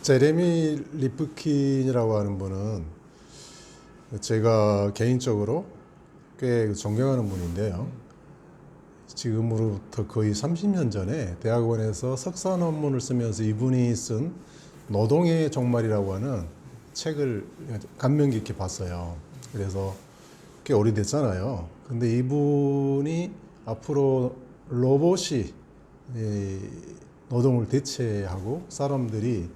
제레미 리프킨이라고 하는 분은 제가 개인적으로 꽤 존경하는 분인데요. 지금으로부터 거의 30년 전에 대학원에서 석사 논문을 쓰면서 이분이 쓴 노동의 종말이라고 하는 책을 감명 깊게 봤어요. 그래서 꽤 오래됐잖아요. 근데 이분이 앞으로 로봇이 노동을 대체하고 사람들이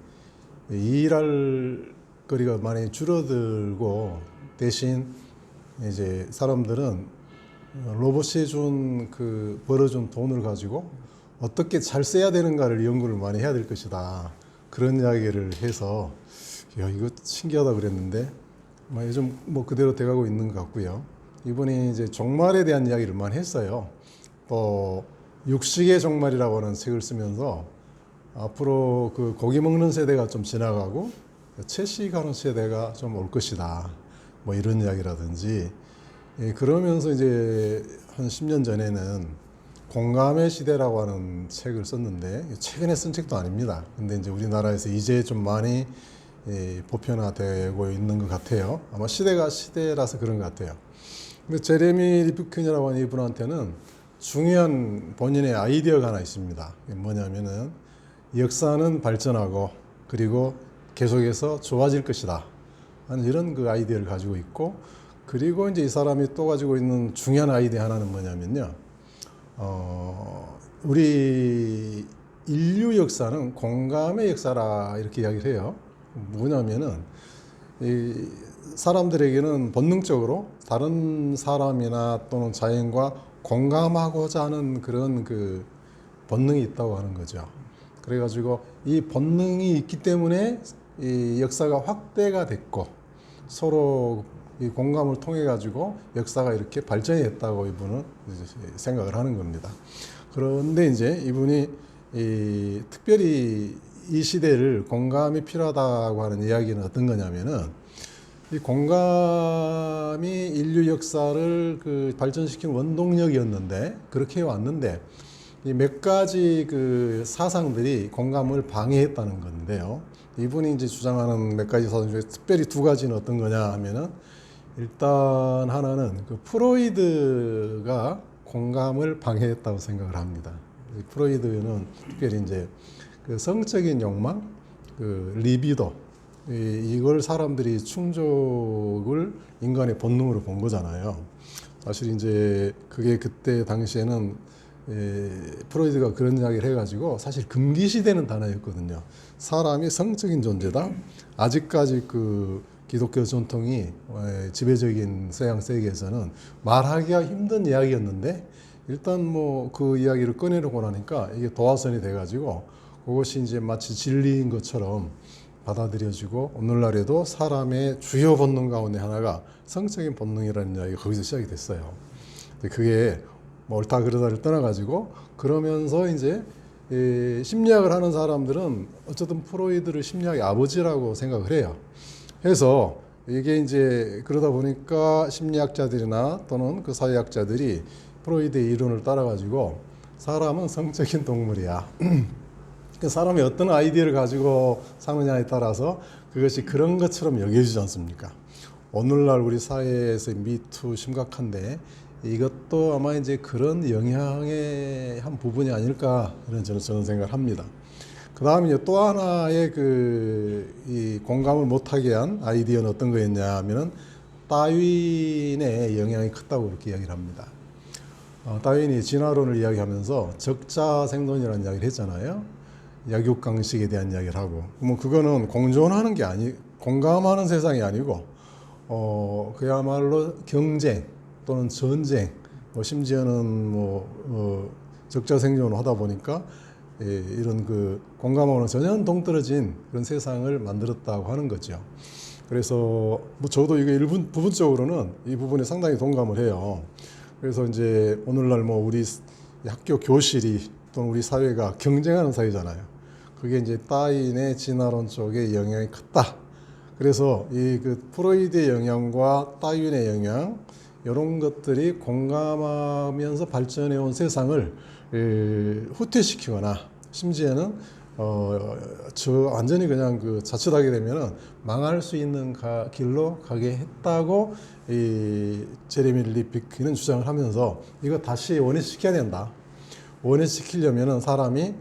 일할 거리가 많이 줄어들고 대신 이제 사람들은 로봇이 벌어준 돈을 가지고 어떻게 잘 써야 되는가를 연구를 많이 해야 될 것이다. 그런 이야기를 해서 야, 이거 신기하다 그랬는데 요즘 그대로 돼가고 있는 것 같고요. 이분이 이제 종말에 대한 이야기를 많이 했어요. 또 육식의 종말이라고 하는 책을 쓰면서 앞으로 그 고기 먹는 세대가 좀 지나가고 채식하는 세대가 좀 올 것이다. 이런 이야기라든지 그러면서 이제 한 10년 전에는 공감의 시대라고 하는 책을 썼는데 최근에 쓴 책도 아닙니다. 근데 이제 우리나라에서 이제 좀 많이 보편화되고 있는 것 같아요. 아마 시대가 시대라서 그런 것 같아요. 근데 제레미 리프킨이라고 하는 이분한테는 중요한 본인의 아이디어가 하나 있습니다. 뭐냐면은 역사는 발전하고 그리고 계속해서 좋아질 것이다 하는 이런 그 아이디어를 가지고 있고, 그리고 이제 이 사람이 또 가지고 있는 중요한 아이디어 하나는 뭐냐면요, 우리 인류 역사는 공감의 역사라 이렇게 이야기를 해요. 뭐냐면은 이 사람들에게는 본능적으로 다른 사람이나 또는 자연과 공감하고자 하는 그런 그 본능이 있다고 하는 거죠. 그래가지고 이 본능이 있기 때문에 이 역사가 확대가 됐고 서로 이 공감을 통해 가지고 역사가 이렇게 발전이 됐다고 이분은 생각을 하는 겁니다. 그런데 이제 이분이 특별히 이 시대를 공감이 필요하다고 하는 이야기는 어떤 거냐면은 이 공감이 인류 역사를 발전시키는 원동력이었는데 그렇게 해왔는데 이 몇 가지 그 사상들이 공감을 방해했다는 건데요. 이분이 이제 주장하는 몇 가지 사상 중에 특별히 두 가지는 어떤 거냐 하면은 일단 하나는 그 프로이드가 공감을 방해했다고 생각을 합니다. 프로이드는 특별히 이제 그 성적인 욕망, 그 리비도 이걸 사람들이 충족을 인간의 본능으로 본 거잖아요. 사실 이제 그게 그때 당시에는 프로이드가 그런 이야기를 해가지고 사실 금기시되는 단어였거든요. 사람이 성적인 존재다. 아직까지 그 기독교 전통이 지배적인 서양 세계에서는 말하기가 힘든 이야기였는데 일단 그 이야기를 꺼내놓고 나니까 이게 도화선이 돼가지고 그것이 이제 마치 진리인 것처럼 받아들여지고 오늘날에도 사람의 주요 본능 가운데 하나가 성적인 본능이라는 이야기가 거기서 시작이 됐어요. 그게 옳다 그러다를 떠나가지고 그러면서 이제 심리학을 하는 사람들은 어쨌든 프로이드를 심리학의 아버지라고 생각을 해요. 해서 이게 이제 그러다 보니까 심리학자들이나 또는 그 사회학자들이 프로이드의 이론을 따라가지고 사람은 성적인 동물이야. 그 사람이 어떤 아이디어를 가지고 사느냐에 따라서 그것이 그런 것처럼 여겨지지 않습니까? 오늘날 우리 사회에서 미투 심각한데 이것도 아마 이제 그런 영향의 한 부분이 아닐까 저는 생각을 합니다. 그 다음에 또 하나의 이 공감을 못하게 한 아이디어는 어떤 거였냐 하면은 다윈의 영향이 컸다고 이렇게 이야기를 합니다. 다윈이 진화론을 이야기하면서 적자 생존이라는 이야기를 했잖아요. 약육강식에 대한 이야기를 하고, 그거는 공존하는 게 공감하는 세상이 아니고, 그야말로 경쟁 또는 전쟁, 심지어는 적자 생존을 하다 보니까 이런 그 공감하고는 전혀 동떨어진 그런 세상을 만들었다고 하는 거죠. 그래서 저도 이게 부분적으로는 이 부분에 상당히 동감을 해요. 그래서 이제 오늘날 우리 학교 교실이 또는 우리 사회가 경쟁하는 사회잖아요. 그게 이제 다윈의 진화론 쪽에 영향이 컸다. 그래서 그 프로이드의 영향과 다윈의 영향 이런 것들이 공감하면서 발전해온 세상을 후퇴시키거나 심지어는 저 완전히 그냥 그 자칫하게 되면은 망할 수 있는 길로 가게 했다고 이 제레미 리피키는 주장을 하면서 이거 다시 원위시켜야 된다. 원위시키려면은 사람이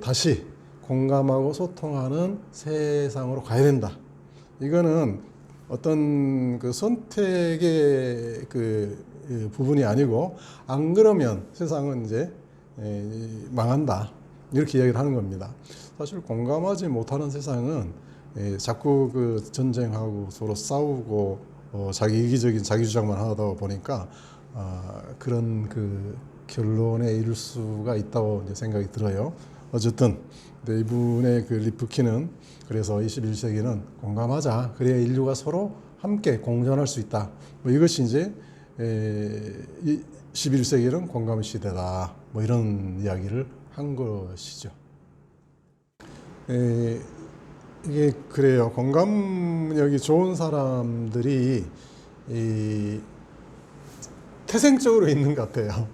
다시 공감하고 소통하는 세상으로 가야 된다. 이거는 어떤 그 선택의 그 부분이 아니고 안 그러면 세상은 이제 망한다. 이렇게 이야기를 하는 겁니다. 사실 공감하지 못하는 세상은 자꾸 그 전쟁하고 서로 싸우고 자기 이기적인 자기 주장만 하다 보니까 그런 그 결론에 이를 수가 있다고 이제 생각이 들어요. 어쨌든 이분의 그 리프키는 그래서 21세기는 공감하자. 그래야 인류가 서로 함께 공존할 수 있다. 뭐 이것이 이제 21세기는 공감의 시대다. 뭐 이런 이야기를 한 것이죠. 이게 그래요. 공감력이 좋은 사람들이 태생적으로 있는 것 같아요.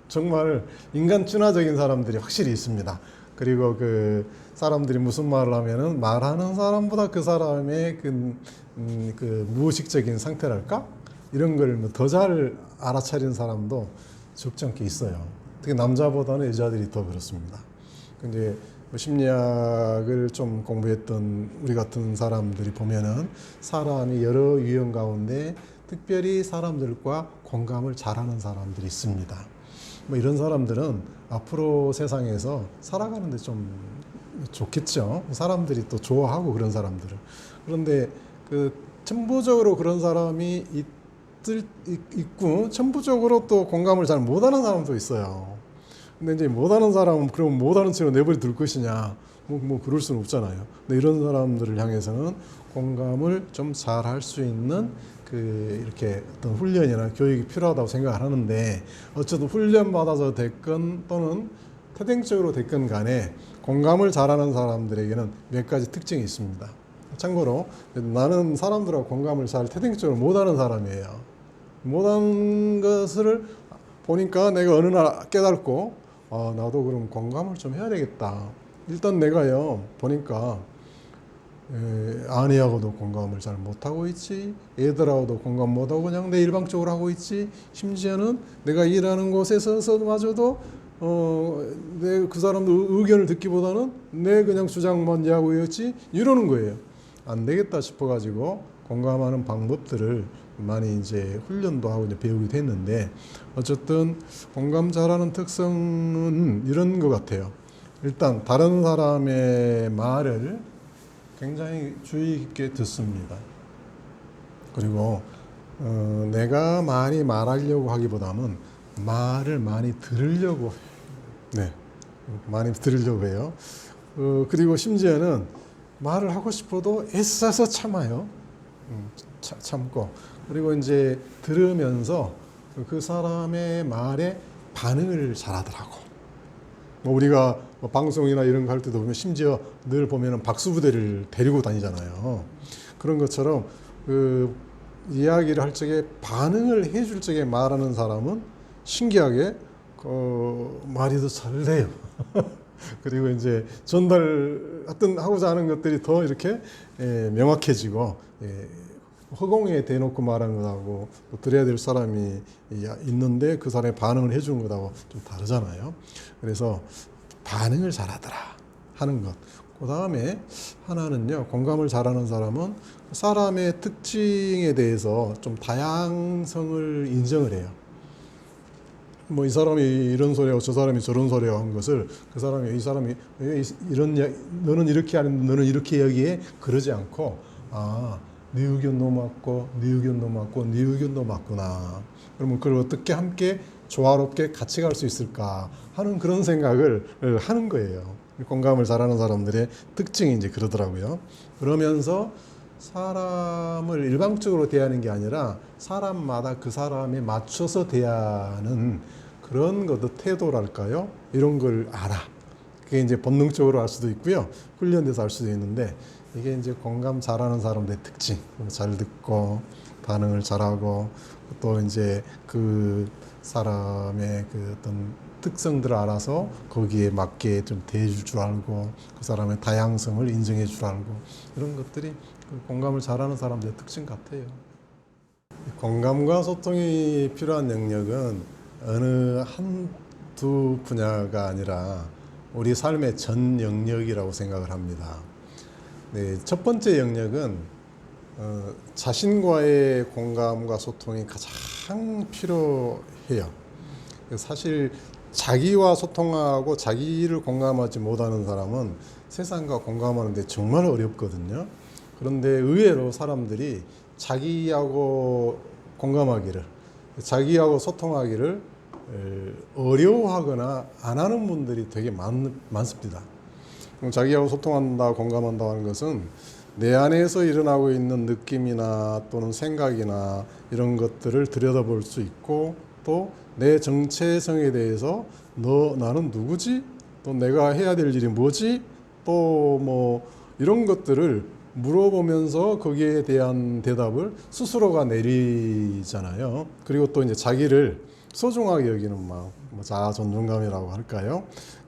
정말 인간 친화적인 사람들이 확실히 있습니다. 그리고 그 사람들이 무슨 말을 하면은 말하는 사람보다 그 사람의 그 무의식적인 상태랄까? 이런 걸 더 잘 알아차리는 사람도 적지 않게 있어요. 특히 남자보다는 여자들이 더 그렇습니다. 근데 심리학을 좀 공부했던 우리 같은 사람들이 보면은 사람이 여러 유형 가운데 특별히 사람들과 공감을 잘하는 사람들이 있습니다. 뭐 이런 사람들은 앞으로 세상에서 살아가는데 좀 좋겠죠. 사람들이 또 좋아하고 그런 사람들을. 그런데 그 천부적으로 그런 사람이 있고 천부적으로 또 공감을 잘 못하는 사람도 있어요. 근데 이제 못하는 사람은 그럼 못하는 채로 내버려 둘 것이냐? 뭐 그럴 수는 없잖아요. 근데 이런 사람들을 향해서는 공감을 좀 잘 할 수 있는 그 이렇게 어떤 훈련이나 교육이 필요하다고 생각을 하는데 어쨌든 훈련 받아서 됐건 또는 태생적으로 됐건 간에 공감을 잘하는 사람들에게는 몇 가지 특징이 있습니다. 참고로 나는 사람들하고 공감을 잘 태생적으로 못하는 사람이에요. 못한 것을 보니까 내가 어느 날 깨닫고 나도 그럼 공감을 좀 해야 되겠다. 일단 내가요 보니까 아내하고도 공감을 잘 못하고 있지, 애들하고도 공감 못하고 그냥 내 일방적으로 하고 있지, 심지어는 내가 일하는 곳에서마저도 내 그 사람들 의견을 듣기보다는 내 그냥 주장만 하고 있지 이러는 거예요. 안 되겠다 싶어가지고 공감하는 방법들을 많이 이제 훈련도 하고 이제 배우게 됐는데 어쨌든 공감 잘하는 특성은 이런 것 같아요. 일단 다른 사람의 말을 굉장히 주의 깊게 듣습니다. 그리고 내가 많이 말하려고 하기보다는 말을 많이 들으려고 네, 많이 들으려고 해요. 그리고 심지어는 말을 하고 싶어도 애써서 참아요. 참고 그리고 이제 들으면서 그 사람의 말에 반응을 잘하더라고. 뭐 우리가 뭐 방송이나 이런 거 할 때도 보면 심지어 늘 보면은 박수부대를 데리고 다니잖아요. 그런 것처럼 그 이야기를 할 적에 반응을 해줄 적에 말하는 사람은 신기하게 말이 더 잘 돼요. 그리고 이제 하고자 하는 것들이 더 이렇게 명확해지고 허공에 대놓고 말하는 것하고 또 들어야 될 사람이 있는데 그 사람이 반응을 해주는 것하고 좀 다르잖아요. 그래서 반응을 잘하더라 하는 것. 그 다음에 하나는요, 공감을 잘하는 사람은 사람의 특징에 대해서 좀 다양성을 인정을 해요. 뭐 이 사람이 이런 소리하고 저 사람이 저런 소리하고 한 것을 그 사람이 이 사람이 너는 이렇게 하는데 너는 이렇게 이야기해 그러지 않고 네 의견도 맞고 네 의견도 맞고 네 의견도 맞구나. 그러면 그걸 어떻게 함께 조화롭게 같이 갈 수 있을까 하는 그런 생각을 하는 거예요. 공감을 잘하는 사람들의 특징이 이제 그러더라고요. 그러면서 사람을 일방적으로 대하는 게 아니라 사람마다 그 사람에 맞춰서 대하는 그런 것도 태도랄까요? 이런 걸 알아. 그게 이제 본능적으로 알 수도 있고요. 훈련돼서 알 수도 있는데 이게 이제 공감 잘하는 사람들의 특징. 잘 듣고 반응을 잘하고 또 이제 그 사람의 그 어떤 특성들을 알아서 거기에 맞게 좀 대해줄 줄 알고 그 사람의 다양성을 인정해 줄 알고 이런 것들이 그 공감을 잘하는 사람들의 특징 같아요. 공감과 소통이 필요한 영역은 어느 한두 분야가 아니라 우리 삶의 전 영역이라고 생각을 합니다. 네, 첫 번째 영역은 자신과의 공감과 소통이 가장 필요해요. 사실 자기와 소통하고 자기를 공감하지 못하는 사람은 세상과 공감하는데 정말 어렵거든요. 그런데 의외로 사람들이 자기하고 공감하기를, 자기하고 소통하기를 어려워하거나 안 하는 분들이 되게 많습니다. 자기하고 소통한다, 공감한다 하는 것은 내 안에서 일어나고 있는 느낌이나 또는 생각이나 이런 것들을 들여다볼 수 있고 또 내 정체성에 대해서 나는 누구지? 또 내가 해야 될 일이 뭐지? 또 뭐 이런 것들을 물어보면서 거기에 대한 대답을 스스로가 내리잖아요. 그리고 또 이제 자기를 소중하게 여기는 마음, 자아 존중감이라고 할까요?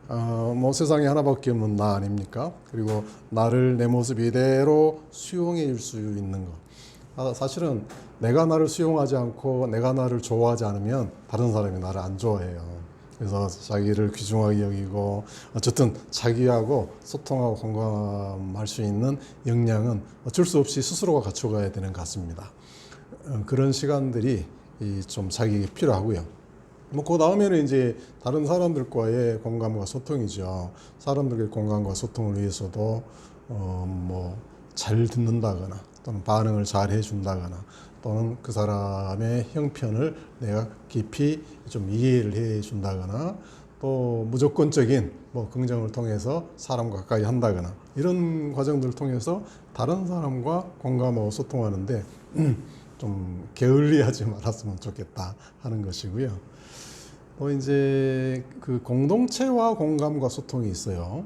뭐 세상에 하나밖에 없는 나 아닙니까? 그리고 나를 내 모습 이대로 수용해 줄 수 있는 것. 사실은 내가 나를 수용하지 않고 내가 나를 좋아하지 않으면 다른 사람이 나를 안 좋아해요. 그래서 자기를 귀중하게 여기고 어쨌든 자기하고 소통하고 공감할 수 있는 역량은 어쩔 수 없이 스스로가 갖춰가야 되는 것 같습니다. 그런 시간들이 좀 자기에게 필요하고요. 뭐 그 다음에는 이제 다른 사람들과의 공감과 소통이죠. 사람들과의 공감과 소통을 위해서도 뭐 잘 듣는다거나 또는 반응을 잘 해준다거나 또는 그 사람의 형편을 내가 깊이 좀 이해를 해준다거나 또 무조건적인 뭐 긍정을 통해서 사람과 가까이 한다거나 이런 과정들을 통해서 다른 사람과 공감하고 소통하는데 좀 게을리하지 말았으면 좋겠다 하는 것이고요. 또 이제 그 공동체와 공감과 소통이 있어요.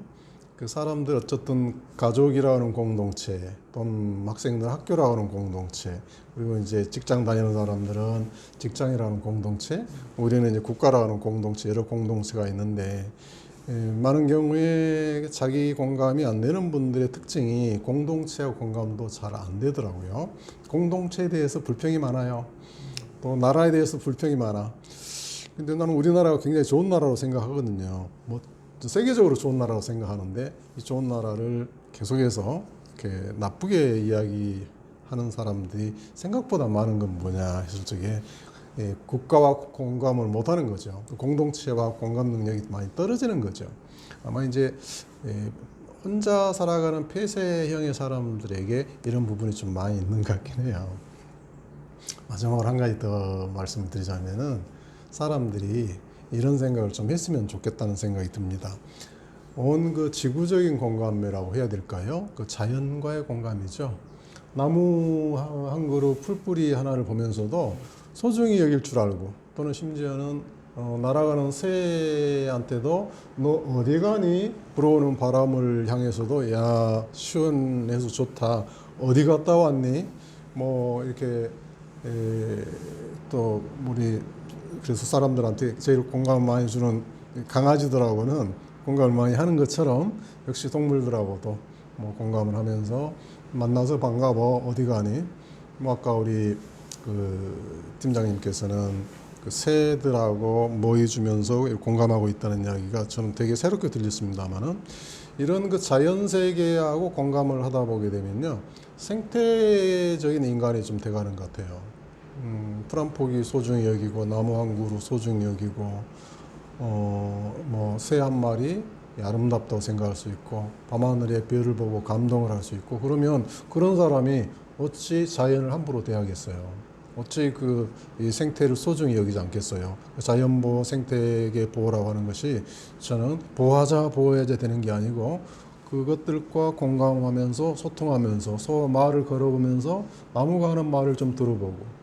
그 사람들 어쨌든 가족이라는 공동체 또는 학생들 학교라는 공동체 그리고 이제 직장 다니는 사람들은 직장이라는 공동체 우리는 이제 국가라는 공동체 여러 공동체가 있는데 많은 경우에 자기 공감이 안 되는 분들의 특징이 공동체와 공감도 잘 안 되더라고요. 공동체에 대해서 불평이 많아요. 또 나라에 대해서 불평이 많아. 근데 나는 우리나라가 굉장히 좋은 나라로 생각하거든요. 뭐 세계적으로 좋은 나라라고 생각하는데 이 좋은 나라를 계속해서 이렇게 나쁘게 이야기하는 사람들이 생각보다 많은 건 뭐냐 했을 적에 국가와 공감을 못하는 거죠. 공동체와 공감 능력이 많이 떨어지는 거죠. 아마 이제 혼자 살아가는 폐쇄형의 사람들에게 이런 부분이 좀 많이 있는 것 같긴 해요. 마지막으로 한 가지 더 말씀드리자면은 사람들이 이런 생각을 좀 했으면 좋겠다는 생각이 듭니다. 온 그 지구적인 공감이라고 해야 될까요? 그 자연과의 공감이죠. 나무 한 그루 풀뿌리 하나를 보면서도 소중히 여길 줄 알고 또는 심지어는 날아가는 새한테도 너 어디 가니? 불어오는 바람을 향해서도 야 시원해서 좋다. 어디 갔다 왔니? 뭐 이렇게 또 우리 그래서 사람들한테 제일 공감을 많이 주는 강아지들하고는 공감을 많이 하는 것처럼 역시 동물들하고도 뭐 공감을 하면서 만나서 반가워 어디 가니? 뭐 아까 우리 그 팀장님께서는 그 새들하고 모여주면서 공감하고 있다는 이야기가 저는 되게 새롭게 들렸습니다만은 이런 그 자연 세계하고 공감을 하다 보게 되면요 생태적인 인간이 좀 돼가는 것 같아요. 풀 한 폭이 소중히 여기고 나무 한 그루 소중히 여기고 뭐 새 한 마리 아름답다고 생각할 수 있고 밤하늘의 별을 보고 감동을 할 수 있고 그러면 그런 사람이 어찌 자연을 함부로 대하겠어요? 어찌 이 생태를 소중히 여기지 않겠어요? 자연보호, 생태계 보호라고 하는 것이 저는 보호해야 되는 게 아니고 그것들과 공감하면서 소통하면서 서로 말을 걸어보면서 나무가 하는 말을 좀 들어보고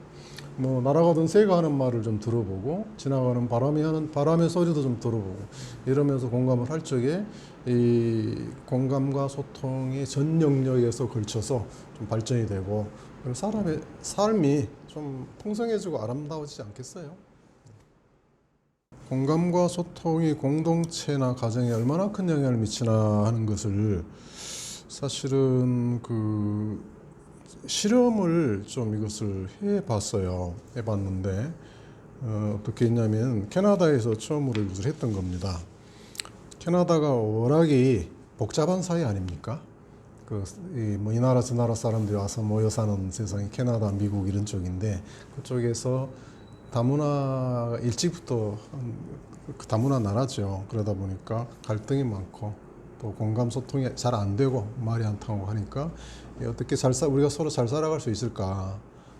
뭐 날아가던 새가 하는 말을 좀 들어보고 지나가는 바람이 하는 바람의 소리도 좀 들어보고 이러면서 공감을 할 적에 이 공감과 소통이 전 영역에서 걸쳐서 좀 발전이 되고 사람의 삶이 좀 풍성해지고 아름다워지지 않겠어요? 공감과 소통이 공동체나 가정에 얼마나 큰 영향을 미치나 하는 것을 사실은 그 실험을 좀 이것을 해봤는데 어떻게 했냐면 캐나다에서 처음으로 이것을 했던 겁니다. 캐나다가 워낙이 복잡한 사회 아닙니까? 이 나라 저 나라 사람들이 와서 모여 사는 세상이 캐나다, 미국 이런 쪽인데 그쪽에서 다문화 일찍부터 다문화 나라죠. 그러다 보니까 갈등이 많고 또 공감 소통이 잘 안 되고 말이 안 통하고 하니까 어떻게 우리가 서로 잘 살아갈 수 있을까?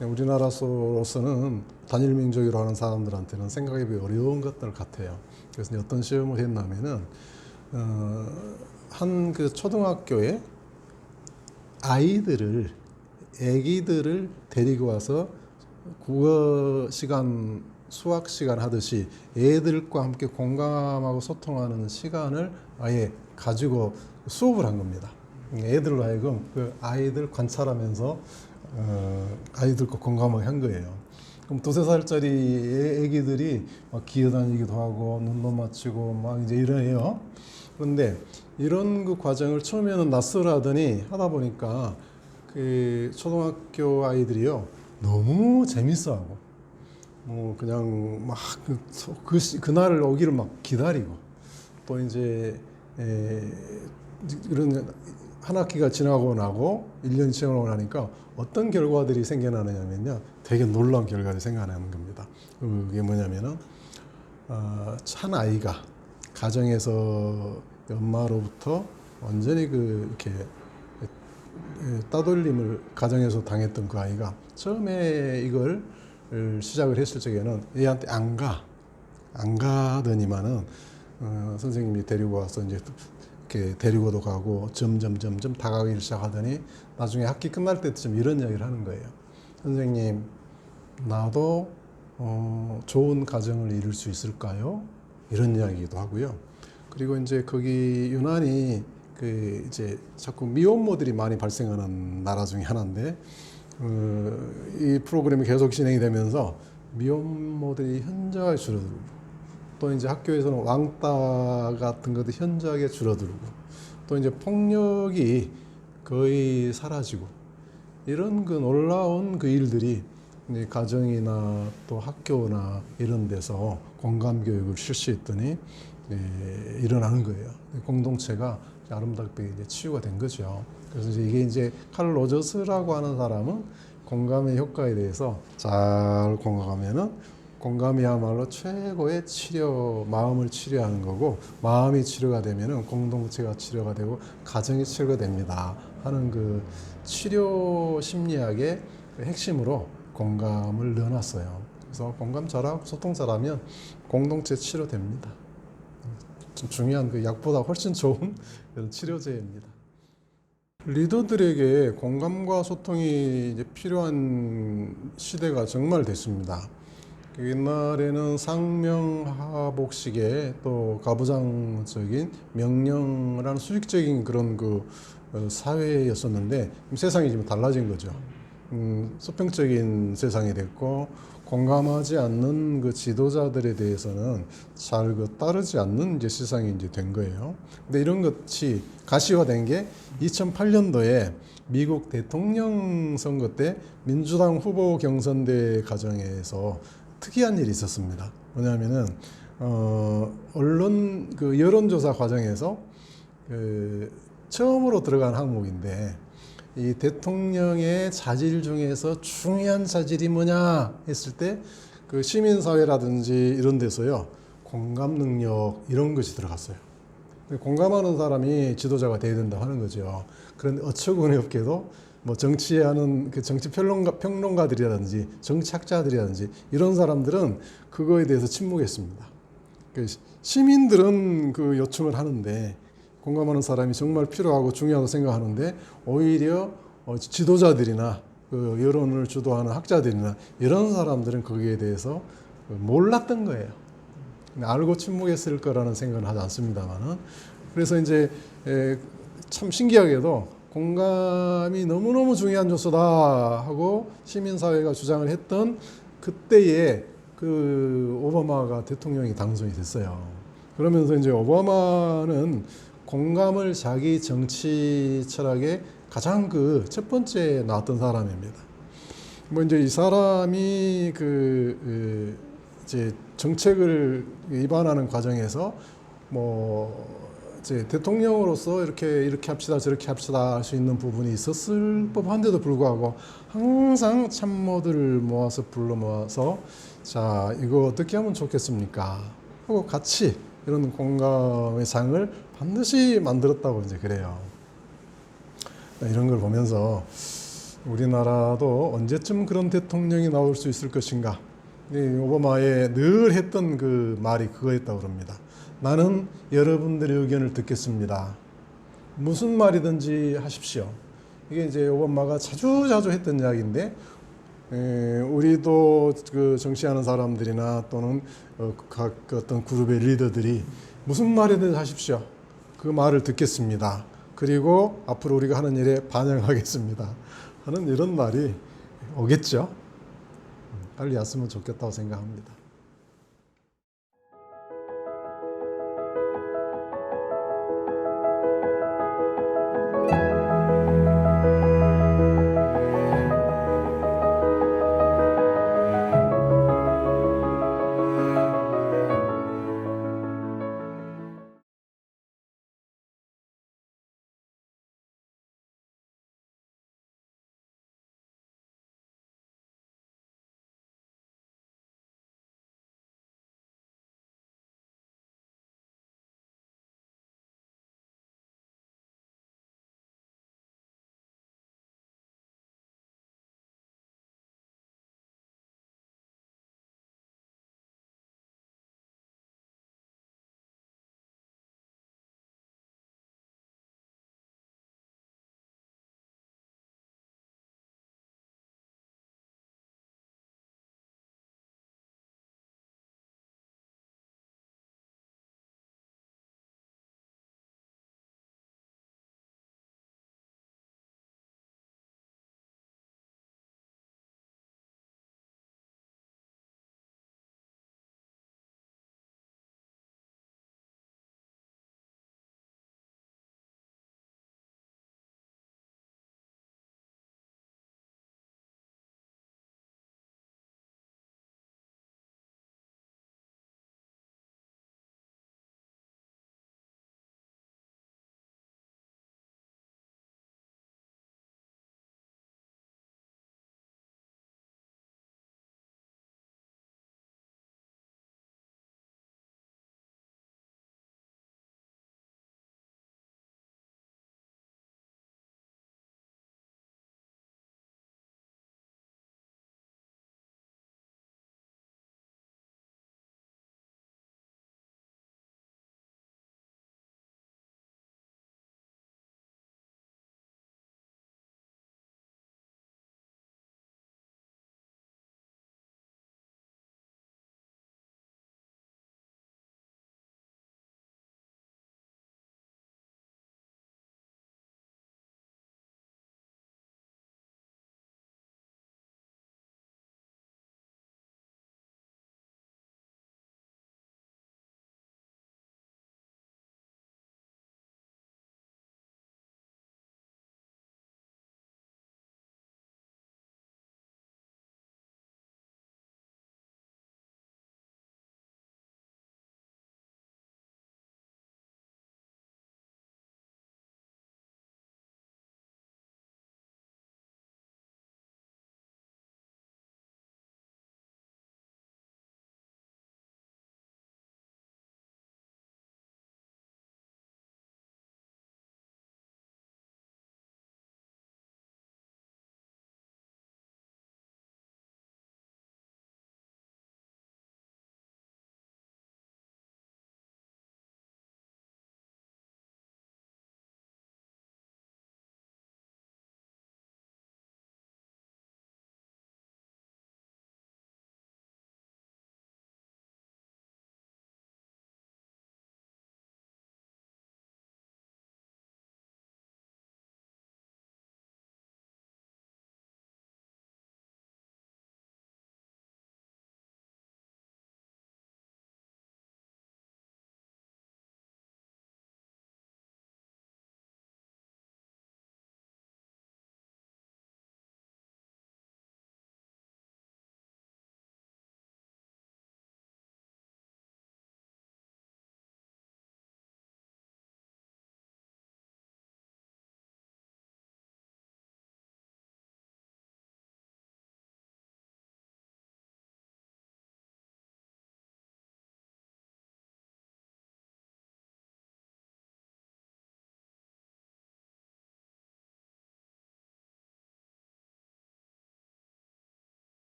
우리나라로서는 단일 민족이라고 하는 사람들한테는 생각하기 어려운 것들 같아요. 그래서 어떤 시험을 했냐면은 한 그 초등학교에 아기들을 데리고 와서 국어 시간, 수학 시간 하듯이 애들과 함께 공감하고 소통하는 시간을 아예 가지고 수업을 한 겁니다. 애들로 하여금 그 아이들 관찰하면서 아이들과 공감하게 한 거예요. 그럼 2~3살짜리 애기들이 막 기어다니기도 하고 눈도 맞추고 막 이제 이러해요. 그런데 이런 그 과정을 처음에는 낯설어하더니 하다 보니까 그 초등학교 아이들이요 너무 재밌어하고 뭐 그냥 막 그날 오기를 막 기다리고 또 이제 이런 한 학기가 지나고 나고 1년이 지나고 나니까 어떤 결과들이 생겨나느냐면요 되게 놀라운 결과들이 생겨나는 겁니다. 그게 뭐냐면은 한 아이가 가정에서 엄마로부터 완전히 이렇게 따돌림을 가정에서 당했던 그 아이가 처음에 이걸 시작을 했을 적에는 얘한테 안 가더니만은 선생님이 데리고 와서 이제 이렇게 데리고도 가고 점점 다가가기 시작하더니 나중에 학기 끝날 때쯤 이런 이야기를 하는 거예요. 선생님, 나도 좋은 가정을 이룰 수 있을까요? 이런 이야기도 하고요. 그리고 이제 거기 유난히 이제 자꾸 미혼모들이 많이 발생하는 나라 중에 하나인데 이 프로그램이 계속 진행이 되면서 미혼모들이 현저하게 줄어들고 또 이제 학교에서는 왕따 같은 것도 현저하게 줄어들고 또 이제 폭력이 거의 사라지고 이런 그 놀라운 그 일들이 이제 가정이나 또 학교나 이런 데서 공감 교육을 실시했더니 일어나는 거예요. 공동체가 아름답게 이제 치유가 된 거죠. 그래서 이게 이제 칼 로저스라고 하는 사람은 공감의 효과에 대해서 잘 공감하면은 공감이야말로 최고의 치료, 마음을 치료하는 거고 마음이 치료가 되면은 공동체가 치료가 되고 가정이 치료가 됩니다 하는 그 치료 심리학의 핵심으로 공감을 넣어놨어요. 그래서 공감 잘하고 소통 잘하면 공동체 치료됩니다. 좀 중요한 그 약보다 훨씬 좋은 그런 치료제입니다. 리더들에게 공감과 소통이 이제 필요한 시대가 정말 됐습니다. 옛날에는 상명하복식의 또 가부장적인 명령을 하는 수직적인 그런 그 사회였었는데 세상이 지금 달라진 거죠. 수평적인 세상이 됐고 공감하지 않는 그 지도자들에 대해서는 잘 따르지 않는 이제 세상이 이제 된 거예요. 근데 이런 것이 가시화된 게 2008년도에 미국 대통령 선거 때 민주당 후보 경선대 과정에서 특이한 일이 있었습니다. 뭐냐면은 언론 그 여론조사 과정에서 처음으로 들어간 항목인데 이 대통령의 자질 중에서 중요한 자질이 뭐냐 했을 때 그 시민사회라든지 이런 데서요 공감 능력 이런 것이 들어갔어요. 공감하는 사람이 지도자가 돼야 된다고 하는 거죠. 그런데 어처구니 없게도 뭐 정치하는 그 정치 평론가들이라든지 정치학자들이라든지 이런 사람들은 그거에 대해서 침묵했습니다. 시민들은 그 요청을 하는데 공감하는 사람이 정말 필요하고 중요하다고 생각하는데 오히려 지도자들이나 그 여론을 주도하는 학자들이나 이런 사람들은 거기에 대해서 몰랐던 거예요. 알고 침묵했을 거라는 생각은 하지 않습니다만은 그래서 이제 참 신기하게도 공감이 너무너무 중요한 요소다 하고 시민사회가 주장을 했던 그때에 그 오바마가 대통령이 당선이 됐어요. 그러면서 이제 오바마는 공감을 자기 정치 철학의 가장 그 첫 번째 나왔던 사람입니다. 뭐 이제 이 사람이 이제 정책을 위반하는 과정에서 뭐 이제 대통령으로서 이렇게 합시다 저렇게 합시다 할 수 있는 부분이 있었을 법한데도 불구하고 항상 참모들을 모아서 불러 모아서 자 이거 어떻게 하면 좋겠습니까 하고 같이 이런 공감의 장을 반드시 만들었다고 이제 그래요. 이런 걸 보면서 우리나라도 언제쯤 그런 대통령이 나올 수 있을 것인가. 오바마의 늘 했던 그 말이 그거였다고 그럽니다. 나는 여러분들의 의견을 듣겠습니다. 무슨 말이든지 하십시오. 이게 이제 오바마가 자주 했던 이야기인데, 우리도 그 정치하는 사람들이나 또는 각 어떤 그룹의 리더들이 무슨 말이든지 하십시오. 그 말을 듣겠습니다. 그리고 앞으로 우리가 하는 일에 반영하겠습니다. 하는 이런 말이 오겠죠. 빨리 왔으면 좋겠다고 생각합니다.